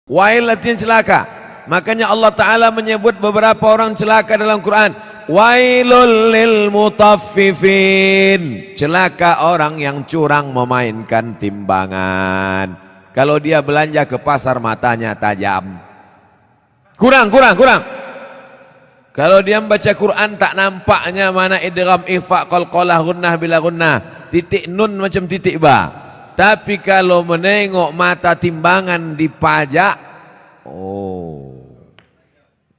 Wail artinya celaka. Makanya Allah Ta'ala menyebut beberapa orang celaka dalam Quran. Wailul lil mutaffifin. Celaka orang yang curang memainkan timbangan. Kalau dia belanja ke pasar matanya tajam. Kurang. Kalau dia membaca Quran tak nampaknya mana idgham, ikhfa, qalqalah, gunnah bila gunnah. Titik nun macam titik ba. Tapi kalau menengok mata timbangan dipajak,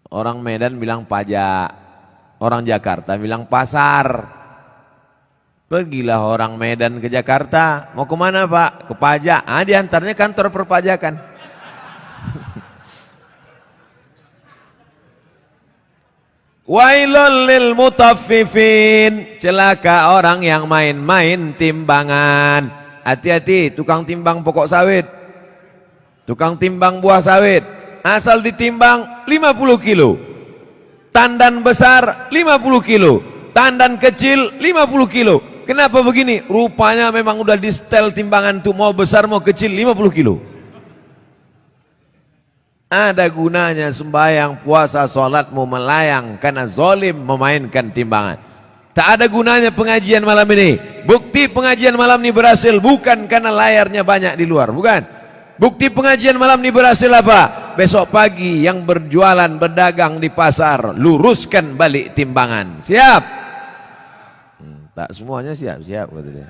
orang Medan bilang pajak, orang Jakarta bilang pasar. Pergilah orang Medan ke Jakarta, mau kemana Pak? Ke pajak. Diantaranya kantor perpajakan. Wailul lil mutaffifin, celaka orang yang main-main timbangan. Hati-hati tukang timbang pokok sawit, tukang timbang buah sawit, asal ditimbang 50 kilo, tandan besar 50 kilo, tandan kecil 50 kilo. Kenapa begini? Rupanya memang udah di setel timbangan tuh, mau besar mau kecil 50 kilo. Ada gunanya sembahyang, puasa, sholatmu melayang karena zalim memainkan timbangan. Tak ada gunanya pengajian malam ini. Bukti pengajian malam ini berhasil bukan karena layarnya banyak di luar, bukan. Bukti pengajian malam ini berhasil apa? Besok pagi yang berjualan berdagang di pasar luruskan balik timbangan. Siap? Tak semuanya siap kata dia.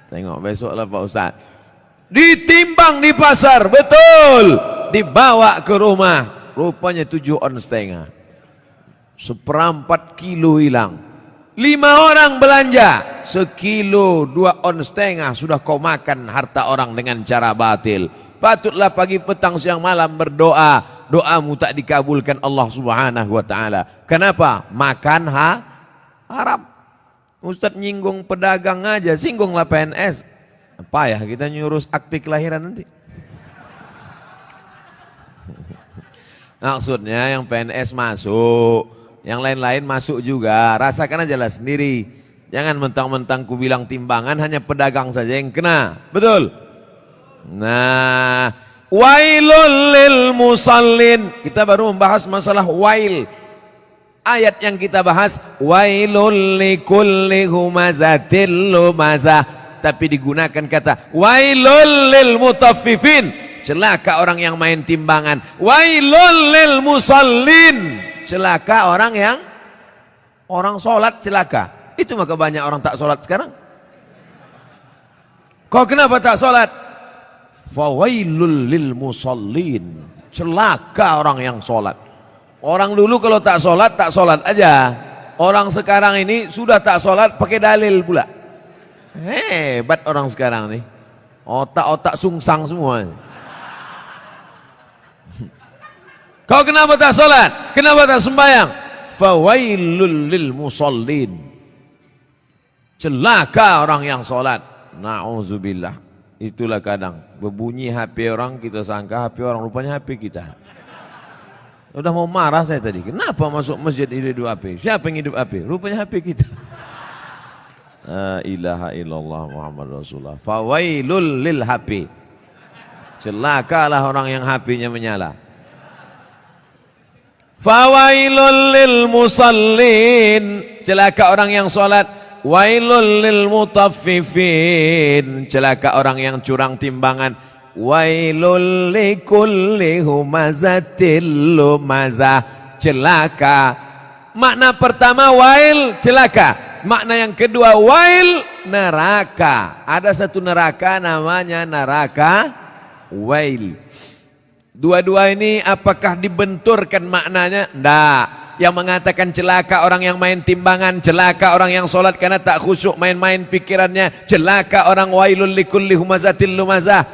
Tengok besok lah Pak Ustaz. Ditimbang di pasar, betul. Dibawa ke rumah, rupanya 7,5 on. 1/4 kilo hilang. 5 orang belanja, 1,5 kilo 2,5 on sudah kau makan harta orang dengan cara batil. Patutlah pagi petang siang malam berdoa, doamu tak dikabulkan Allah Subhanahu wa taala. Kenapa? Makan haram. Ustaz nyinggung pedagang aja, singgunglah PNS. Apa ya kita nyurus akte kelahiran nanti? Maksudnya yang PNS masuk, yang lain-lain masuk juga, rasakan aja lah sendiri. Jangan mentang-mentang ku bilang timbangan hanya pedagang saja yang kena, betul? Nah, wailul lil musallin. Kita baru membahas masalah wail. Ayat yang kita bahas wailul likulli humazatil lumazah, tapi digunakan kata wailul lil mutaffifin, celaka orang yang main timbangan. Wailul lil musallin, celaka orang sholat celaka. Itu maka banyak orang tak sholat sekarang. Kau kenapa tak sholat? Fawailul lil musallin, celaka orang yang sholat. Orang dulu kalau tak sholat aja. Orang sekarang ini sudah tak sholat pakai dalil pula. Hebat orang sekarang nih. Otak-otak sungsang semua. Kau kenapa tak sholat? Kenapa tak sembahyang? Fawailul lil musallin, celaka orang yang sholat. Na'udzubillah. Itulah kadang berbunyi HP orang, kita sangka HP orang, rupanya HP kita. Udah mau marah saya tadi, kenapa masuk masjid hidup HP? Siapa yang hidup HP? Rupanya HP kita. La ilaha illallah Muhammad Rasulullah. Fawailul lil HP, celakalah orang yang HP-nya menyala. Fawailul lil musallin, celaka orang yang sholat. Wailul lil mutaffifin, celaka orang yang curang timbangan. Wailul likulli humazatil lumazah, celaka. Makna pertama wail, celaka. Makna yang kedua wail, neraka. Ada satu neraka namanya neraka wail. Dua-dua ini apakah dibenturkan maknanya? Tidak. Yang mengatakan celaka orang yang main timbangan, celaka orang yang sholat karena tak khusyuk main-main pikirannya, celaka orang wailul likulli humazatil lumazah,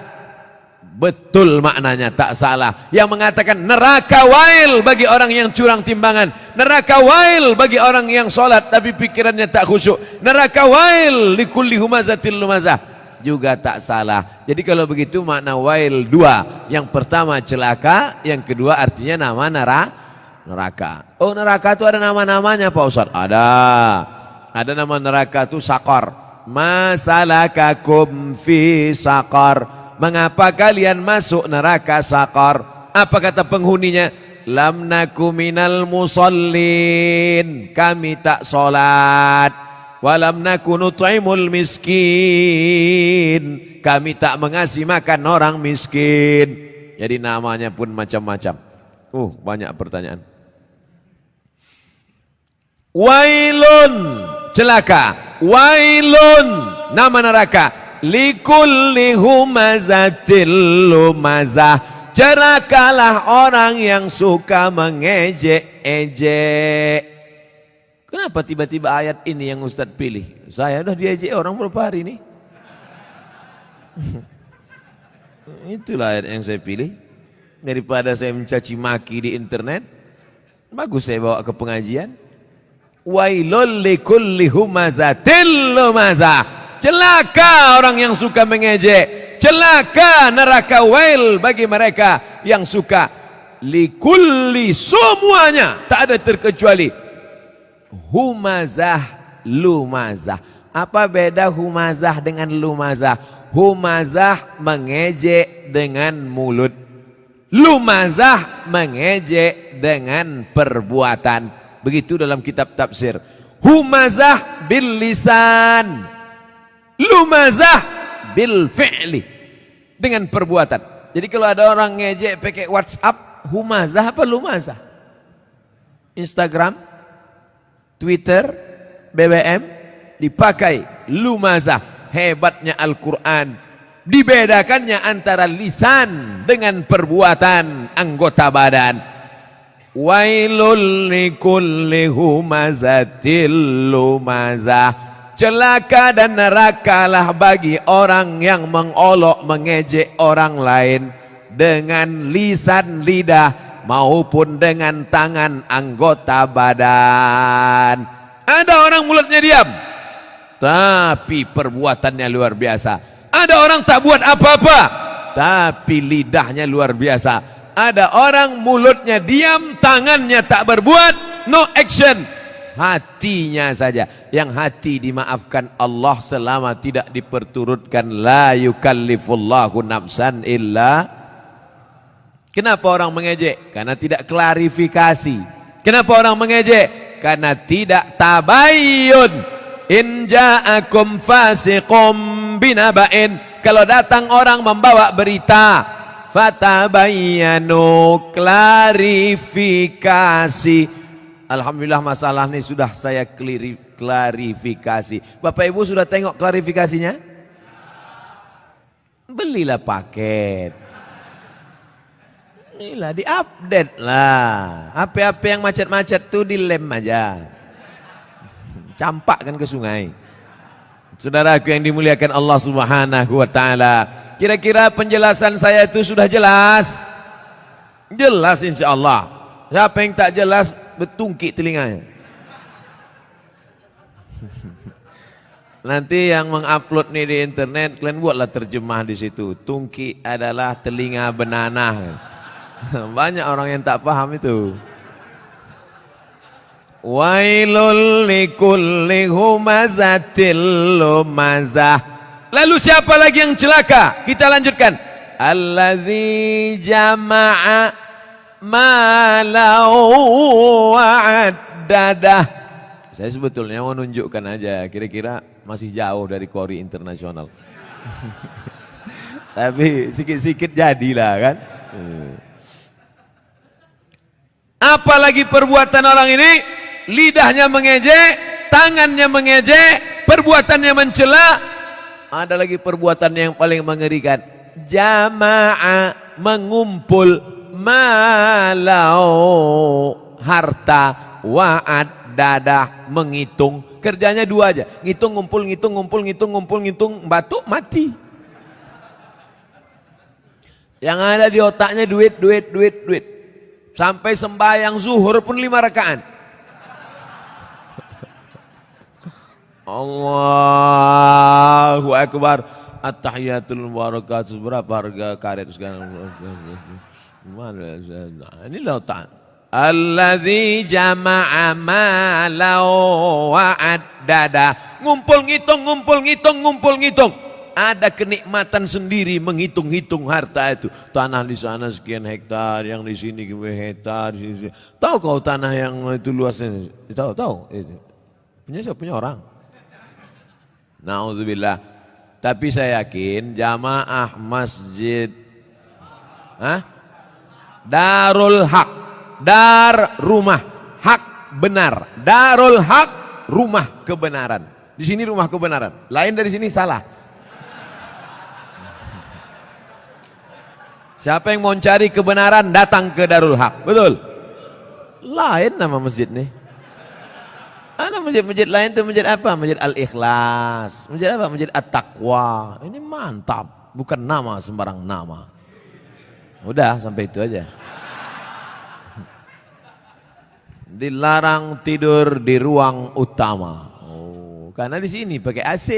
betul maknanya, tak salah. Yang mengatakan neraka wail bagi orang yang curang timbangan, neraka wail bagi orang yang sholat tapi pikirannya tak khusyuk, neraka wail likulli humazatil lumazah, juga tak salah. Jadi kalau begitu makna wail dua. Yang pertama celaka, yang kedua artinya nama neraka. Oh, neraka itu ada nama-namanya Pak Ustaz? Ada nama neraka itu Saqar. Masalakakum fi Saqar, mengapa kalian masuk neraka Saqar? Apa kata penghuninya? Lam naku minal musallin, kami tak salat. Walam naku nut'imul miskin, kami tak mengasih makan orang miskin. Jadi namanya pun macam-macam. Banyak pertanyaan. Wailun, celaka. Wailun, nama neraka. Likulli humazatil lumazah, celakalah orang yang suka mengejek-ejek. Kenapa tiba-tiba ayat ini yang Ustadz pilih? Saya udah diejek orang berapa hari ini. Itulah ayat yang saya pilih. Daripada saya mencaci maki di internet, bagus saya bawa ke pengajian. Wailul likulli humazatil lumazah, celaka orang yang suka mengejek, celaka neraka wail bagi mereka yang suka. Likulli, semuanya, tak ada terkecuali. Humazah, lumazah. Apa beda humazah dengan lumazah? Humazah mengejek dengan mulut, lumazah mengejek dengan perbuatan. Begitu dalam kitab tafsir. Humazah bil lisan, lumazah bil fi'li, dengan perbuatan. Jadi kalau ada orang ngejek pakai WhatsApp, humazah apa lumazah? Instagram, Twitter, BBM dipakai lumazah. Hebatnya Al-Quran, dibedakannya antara lisan dengan perbuatan anggota badan. Wailul likulli humazatil lumazah, celaka dan nerakalah bagi orang yang mengolok mengejek orang lain dengan lisan lidah maupun dengan tangan anggota badan. Ada orang mulutnya diam, tapi perbuatannya luar biasa. Ada orang tak buat apa-apa, tapi lidahnya luar biasa. Ada orang mulutnya diam, tangannya tak berbuat, no action. Hatinya saja, yang hati dimaafkan Allah selama tidak diperturutkan. La yukallifullahu nafsan illa. Kenapa orang mengejek? Karena tidak klarifikasi. Kenapa orang mengejek? Karena tidak tabayyun. In ja'akum fasiqum binaba'in, kalau datang orang membawa berita, fatabayyanu, klarifikasi. Alhamdulillah masalah ini sudah saya klarifikasi. Bapak Ibu sudah tengok klarifikasinya? Belilah paket. Inilah diupdate lah. HP-HP yang macet-macet tuh dilem aja. Campakkan ke sungai. Saudaraku yang dimuliakan Allah Subhanahu wa taala, kira-kira penjelasan saya itu sudah jelas? Jelas insyaallah. Siapa yang tak jelas betungkik telinganya. Nanti yang mengupload nih di internet, kalian buatlah terjemah di situ. Tungki adalah telinga benanah. Banyak orang yang tak paham itu. Wailul likulli humazatil lumazah. Lalu siapa lagi yang celaka? Kita lanjutkan. Allazi jama'a malau wa'addadah. Saya sebetulnya mau nunjukkan aja, kira-kira masih jauh dari Kori internasional. Tapi sikit-sikit jadilah kan. Apalagi perbuatan orang ini, lidahnya mengejek, tangannya mengejek, perbuatannya mencela. Ada lagi perbuatan yang paling mengerikan. Jama'a, mengumpul, malau, harta, wa'ad, dadah, menghitung. Kerjanya dua aja, ngitung, ngumpul, ngitung, ngumpul, ngitung, ngumpul, ngitung, batuk, mati. Yang ada di otaknya duit, duit, duit, duit. Sampai sembahyang zuhur pun 5 rakaat. Allahu Akbar. At-tahiyatul mubarakatuh. Berapa harga karet sekarang? Ini lautan. Allazi jama'a malau wa'addada. Ngumpul ngitung, ngumpul ngitung, ngumpul ngitung. ada kenikmatan sendiri menghitung-hitung harta itu. Tanah di sana sekian hektar, yang di sini hektar. Tahu kau tanah yang itu luasnya? Tahu. Punya siapa? Punya orang. Nauzubillah. Tapi saya yakin jamaah masjid Darul Haq, dar rumah, hak benar. Darul Haq, rumah kebenaran. Di sini rumah kebenaran. Lain dari sini salah. Siapa yang mau cari kebenaran datang ke Darul Haq. Betul? Lain nama masjid nih. Ada masjid-masjid lain tuh, masjid apa? Masjid Al-Ikhlas. Masjid apa? Masjid At-Taqwa. Ini mantap. Bukan nama sembarang nama. Udah sampai itu aja. Dilarang tidur di ruang utama. Oh, karena di sini pakai AC.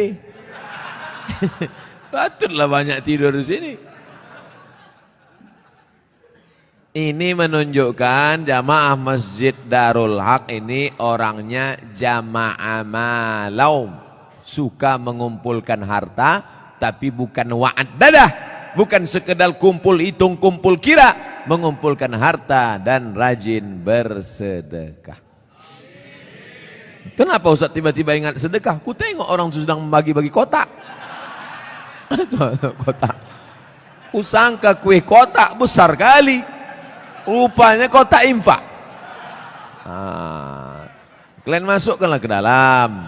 Patutlah banyak tidur di sini. Ini menunjukkan jamaah masjid Darul Haq ini orangnya jamaah malaum. Suka mengumpulkan harta tapi bukan wa'ad dadah. Bukan sekedar kumpul hitung, kumpul kira. Mengumpulkan harta dan rajin bersedekah. Kenapa Ustaz tiba-tiba ingat sedekah? Ku tengok orang sedang membagi-bagi kotak. Kotak. Ku sangka kue kotak besar kali. Rupanya kotak infak. Kalian masukkanlah ke dalam.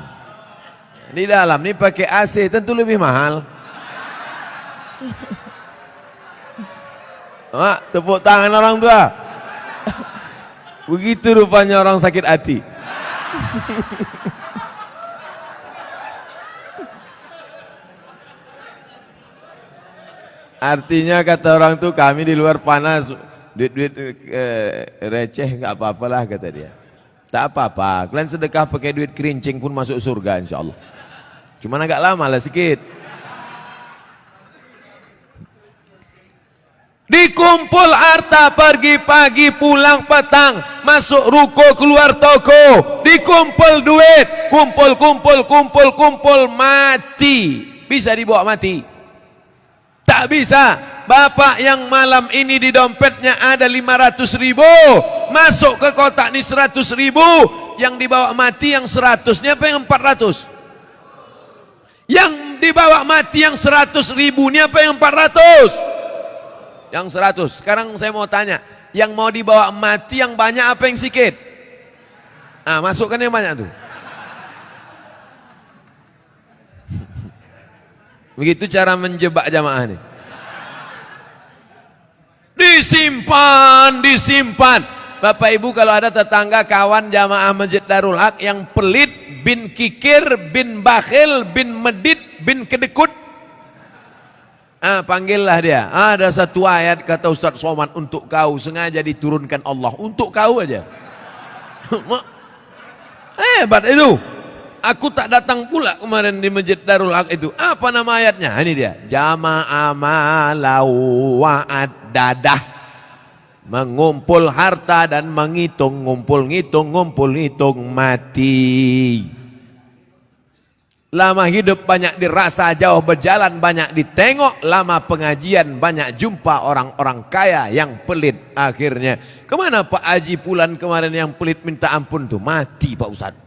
Di dalam ini pakai AC tentu lebih mahal. Mak, tepuk tangan orang tua. Begitu rupanya orang sakit hati. Artinya kata orang tuh kami di luar panas. Duit-duit receh nggak apa-apalah kata dia. Tak apa-apa, kalian sedekah pakai duit kerincing pun masuk surga insya Allah. Cuman agak lama lah sedikit. Dikumpul harta pergi pagi pulang petang, masuk ruko keluar toko, dikumpul duit, kumpul mati. Bisa dibawa mati? Tak bisa. Bapak yang malam ini di dompetnya ada 500.000, masuk ke kotak ini 100.000, yang dibawa mati yang 100-nya apa yang 400? Yang dibawa mati yang 100.000-nya apa yang 400? Yang 100. Sekarang saya mau tanya, yang mau dibawa mati yang banyak apa yang sedikit? Masukkan yang banyak tuh. Begitu cara menjebak jamaah nih. Disimpan. Bapak Ibu kalau ada tetangga kawan jamaah Masjid Darul Haq yang pelit, bin kikir, bin bakhil, bin medit, bin kedekut, panggillah dia. Ada satu ayat kata Ustaz Somad untuk kau, sengaja diturunkan Allah untuk kau aja. Hebat itu. Aku tak datang pula kemarin di Masjid Darul Haq itu. Apa nama ayatnya? Ini dia. Jama'a malau wa'ad dadah. Mengumpul harta dan menghitung, ngumpul ngitung mati. Lama hidup banyak dirasa, jauh berjalan banyak ditengok, lama pengajian banyak jumpa orang-orang kaya yang pelit. Akhirnya kemana Pak Haji Pulan kemarin yang pelit minta ampun tuh? Mati Pak Ustadz.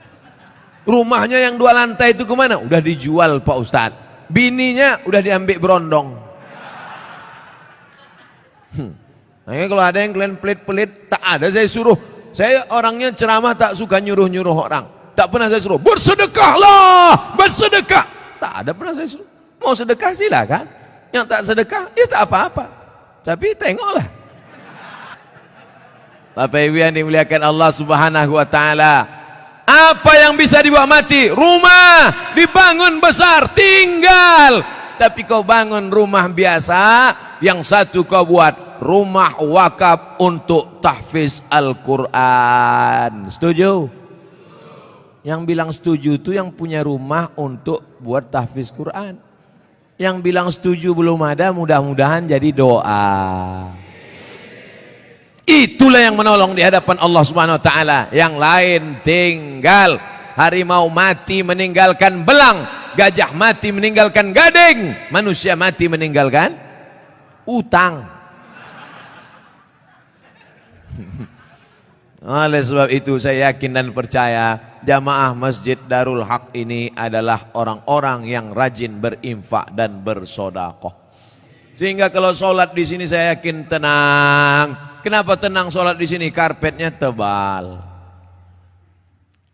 Rumahnya yang 2 lantai itu kemana? Udah dijual Pak Ustadz. Bininya udah diambil berondong. Nah, kalau ada yang kalian pelit-pelit, tak ada saya suruh. Saya orangnya ceramah tak suka nyuruh-nyuruh orang. Tak pernah saya suruh, bersedekahlah, bersedekah. Tak ada pernah saya suruh. Mau sedekah silakan. Yang tak sedekah, ya tak apa-apa. Tapi tengoklah. Bapak Ibu yang dimuliakan Allah Subhanahu wa taala. Apa yang bisa dibawa mati? Rumah dibangun besar, tinggal. Tapi kau bangun rumah biasa, yang satu kau buat rumah wakaf untuk tahfiz Al-Quran. Setuju? Yang bilang setuju itu yang punya rumah untuk buat tahfiz Quran. Yang bilang setuju belum ada, mudah-mudahan jadi doa. Itulah yang menolong di hadapan Allah Subhanahu wa taala. Yang lain tinggal. Harimau mati meninggalkan belang, Gajah mati meninggalkan gading, manusia mati meninggalkan utang. Oleh sebab itu saya yakin dan percaya jamaah Masjid Darul Haq ini adalah orang-orang yang rajin berinfak dan bersodakoh. Sehingga kalau sholat di sini saya yakin tenang. Kenapa tenang sholat di sini? Karpetnya tebal.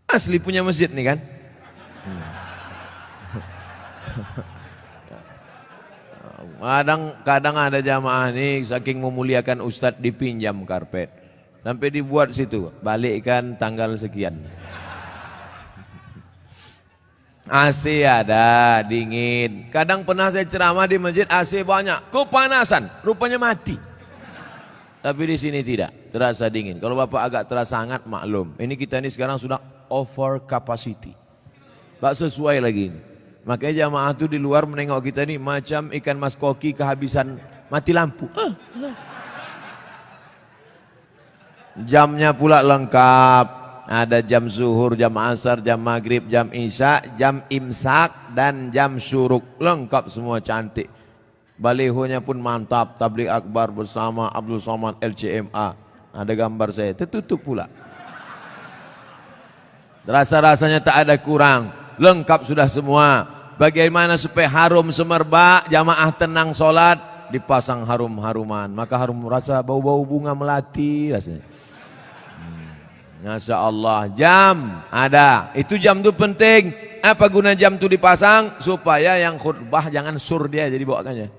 Asli punya masjid nih kan? Kadang ada jamaah nih saking memuliakan ustadz dipinjam karpet. Sampai dibuat situ, balikkan tanggal sekian. AC ada, dingin. Kadang pernah saya ceramah di masjid AC banyak, kepanasan, rupanya mati. Tapi di sini tidak, terasa dingin. Kalau Bapak agak terasa hangat, maklum. Ini kita ini sekarang sudah over capacity. Tak sesuai lagi ini. Makanya jamaah itu di luar menengok kita ini macam ikan mas koki kehabisan mati lampu. Jamnya pula lengkap. Ada jam zuhur, jam asar, jam maghrib, jam isya, jam imsak, dan jam syuruk. Lengkap semua cantik. Balihonya pun mantap. Tabligh akbar bersama Abdul Somad LCMA. Ada gambar saya, tertutup pula. Rasa-rasanya tak ada kurang. Lengkap sudah semua. Bagaimana supaya harum semerbak, jamaah tenang sholat, dipasang harum-haruman. Maka harum rasa bau-bau bunga melati rasanya. Masya Allah, jam ada. Itu jam itu penting. Apa guna jam itu dipasang? Supaya yang khutbah jangan sur dia jadi bawakannya.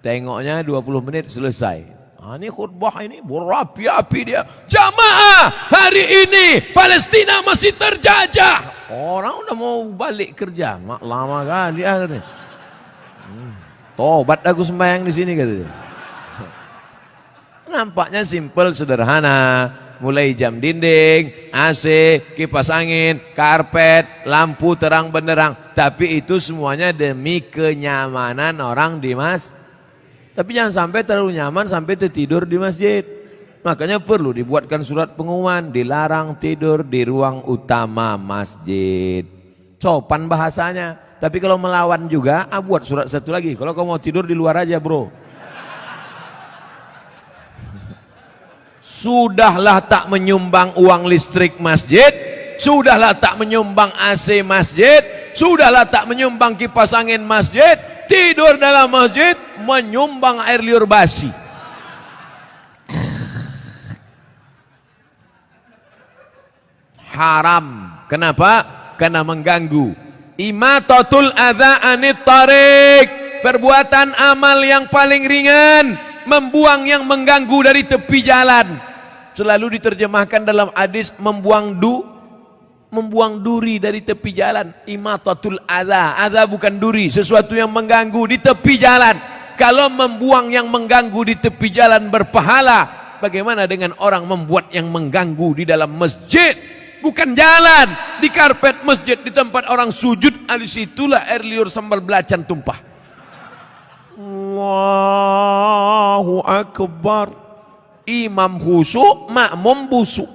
Tengoknya 20 menit selesai. Ini khutbah ini berapi-api dia. Jamaah hari ini Palestina masih terjajah. Orang udah mau balik kerja. Mak lama kali ya katanya. Tobat aku sembahyang di sini katanya. Nampaknya simple sederhana. Mulai jam dinding, AC, kipas angin, karpet, lampu terang benderang. Tapi itu semuanya demi kenyamanan orang di masjid. Tapi jangan sampai terlalu nyaman sampai tertidur di masjid. Makanya perlu dibuatkan surat pengumuman, dilarang tidur di ruang utama masjid. Sopan bahasanya. Tapi kalau melawan juga, buat surat satu lagi. Kalau kamu mau tidur di luar aja bro. Sudahlah tak menyumbang uang listrik masjid, sudahlah tak menyumbang AC masjid, sudahlah tak menyumbang kipas angin masjid, tidur dalam masjid menyumbang air liur basi. Haram. Kenapa? Karena mengganggu. Imatatul adza anit tariq, perbuatan amal yang paling ringan, membuang yang mengganggu dari tepi jalan. Selalu diterjemahkan dalam hadis membuang duri dari tepi jalan. Imatatul adza. Adza bukan duri, sesuatu yang mengganggu di tepi jalan. Kalau membuang yang mengganggu di tepi jalan berpahala, bagaimana dengan orang membuat yang mengganggu di dalam masjid? Bukan jalan, di karpet masjid, di tempat orang sujud, di situlah air liur sambal belacan tumpah. Allahu Akbar. Imam khusyuk, makmum busuk.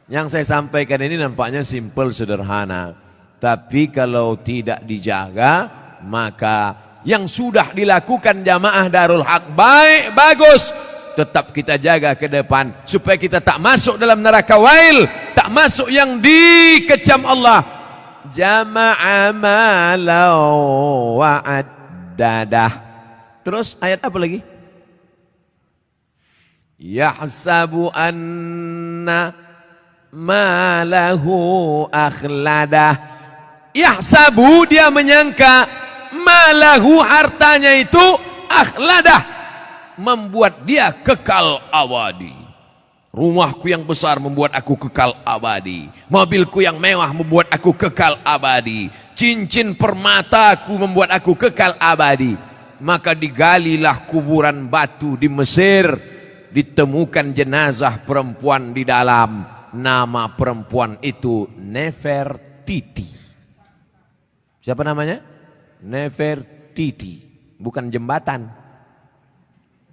Yang saya sampaikan ini nampaknya simple, sederhana. Tapi kalau tidak dijaga, maka yang sudah dilakukan jamaah Darul Haq baik, bagus. Tetap kita jaga ke depan. Supaya kita tak masuk dalam neraka wail. Tak masuk yang dikecam Allah. Jama'a malau wa'addadah. Terus ayat apa lagi? Yahsabu anna malahu akhladah. Yahsabu, dia menyangka, malahu, hartanya itu, akhladah, membuat dia kekal abadi. Rumahku yang besar membuat aku kekal abadi. Mobilku yang mewah membuat aku kekal abadi. Cincin permataku membuat aku kekal abadi. Maka digalilah kuburan batu di Mesir, ditemukan jenazah perempuan di dalam. Nama perempuan itu Nefertiti. Siapa namanya? Nefertiti, bukan jembatan.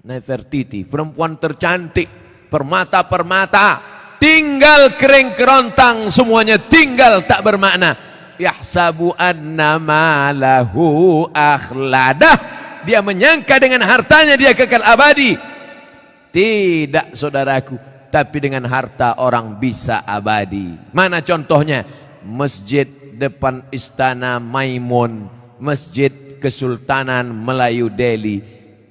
Nefertiti, perempuan tercantik, permata-permata, tinggi tinggal kering kerontang, semuanya tinggal tak bermakna. Yahsabu anna malahu akhladah, dia menyangka dengan hartanya dia kekal abadi. Tidak saudaraku, tapi dengan harta orang bisa abadi. Mana contohnya? Masjid depan Istana Maimun, Masjid Kesultanan Melayu Delhi.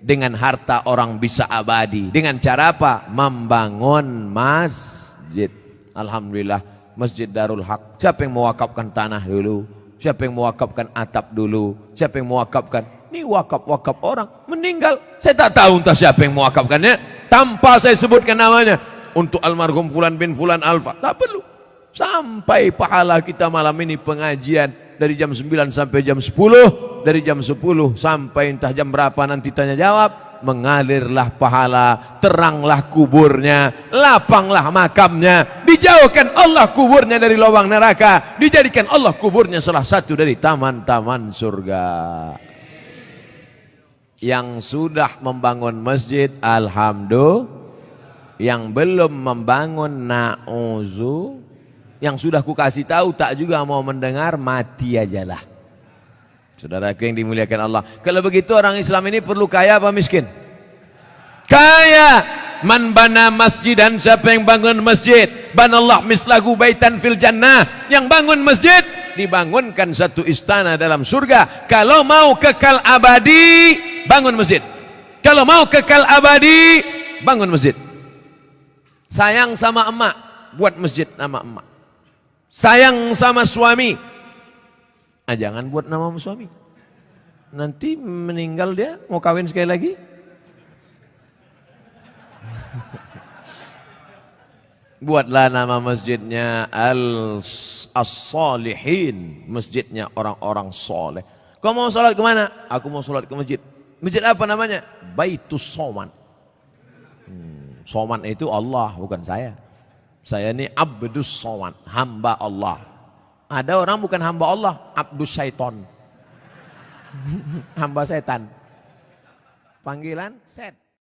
Dengan harta orang bisa abadi. Dengan cara apa? Membangun masjid. Alhamdulillah, Masjid Darul Haq. Siapa yang mewakafkan tanah dulu? Siapa yang mewakafkan atap dulu? Siapa yang mewakafkan? Ini wakaf-wakaf orang meninggal. Saya tak tahu entah siapa yang mewakafkannya. Tanpa saya sebutkan namanya. Untuk almarhum Fulan bin Fulan Alfa. Tak perlu. Sampai pahala kita malam ini pengajian. Dari jam 9 sampai jam 10. Dari jam 10 sampai entah jam berapa nanti tanya jawab. Mengalirlah pahala. Teranglah kuburnya. Lapanglah makamnya. Dijauhkan Allah kuburnya dari lubang neraka. Dijadikan Allah kuburnya salah satu dari taman-taman surga. Yang sudah membangun masjid, alhamdulillah. Yang belum membangun, na'uzu. Yang sudah ku kasih tahu tak juga mau mendengar, mati ajalah. Saudaraku yang dimuliakan Allah. Kalau begitu orang Islam ini perlu kaya apa miskin? Kaya. Man bana masjidan, siapa yang bangun masjid, banallah mislahu baitan fil jannah. Yang bangun masjid, dibangunkan satu istana dalam surga. Kalau mau kekal abadi, bangun masjid. Kalau mau kekal abadi, bangun masjid. Sayang sama emak, buat masjid nama emak. Sayang sama suami, jangan buat nama suami. Nanti meninggal dia, mau kawin sekali lagi. Buatlah nama masjidnya As-Salihin, masjidnya orang-orang soleh. Kau mau sholat kemana? Aku mau sholat ke masjid. Masjid apa namanya? Baitus Soman. Soman itu Allah, bukan saya. Saya ini Abdus Soman, hamba Allah. Ada orang bukan hamba Allah, Abdus Syaiton. Hamba setan. Panggilan set.